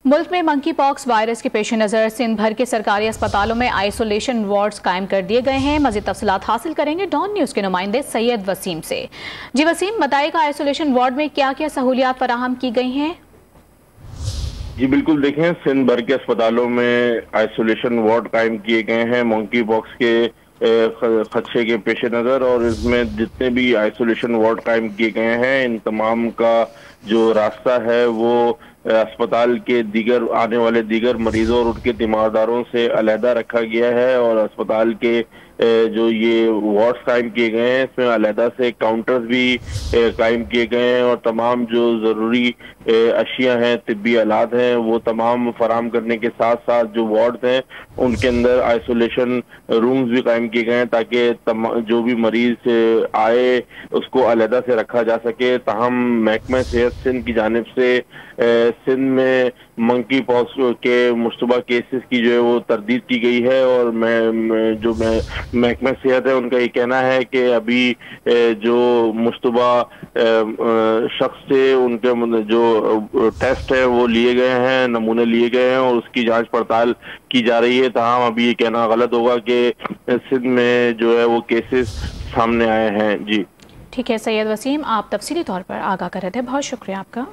मुल्क में monkey pox virus के पेश नज़र सिंध भर के सरकारी अस्पतालों में आइसोलेशन वार्ड्स कायम कर दिए गए हैं। मज़ीद तफसीलात हासिल करेंगे डॉन न्यूज़ के नुमाइंदे सैयद वसीम से। जी वसीम, बताइएगा आइसोलेशन वार्ड में क्या क्या सहूलियात फराहम की गई हैं? जी बिल्कुल, देखें सिंध भर के अस्पतालों में आइसोलेशन वार्ड कायम किए गए हैं मंकी पॉक्स के खदशे के पेश नज़र, और इसमें जितने भी आइसोलेशन वार्ड कायम किए गए हैं इन तमाम का जो रास्ता है वो अस्पताल के दीगर आने वाले दीगर मरीजों और उनके तीमारदारों से अलहदा रखा गया है। और अस्पताल के जो ये वार्ड्स कायम किए गए हैं इसमें अलहदा से काउंटर्स भी कायम किए गए हैं, और तमाम जो ज़रूरी अशिया हैं, तिब्बी आलात हैं, वो तमाम फराहम करने के साथ साथ जो वार्ड्स हैं उनके अंदर आइसोलेशन रूम्स भी कायम किए गए हैं ताकि जो भी मरीज आए उसको अलहदा से रखा जा सके। ताहम महकमा सेहत सिंध की जानिब से सिंध में मंकी पॉक्स के मुश्तबा केसेस की जो है वो तरदीद की गई है, और महकमा सेहत है उनका ये कहना है कि अभी जो मुश्तबा शख्स से उनके जो टेस्ट है वो लिए गए हैं, नमूने लिए गए हैं और उसकी जांच पड़ताल की जा रही है। ताहम अभी ये कहना गलत होगा कि सिंध में जो है वो केसेस सामने आए हैं। जी ठीक है सैयद वसीम, आप तफसीली तौर पर आगाह कर रहे थे, बहुत शुक्रिया आपका।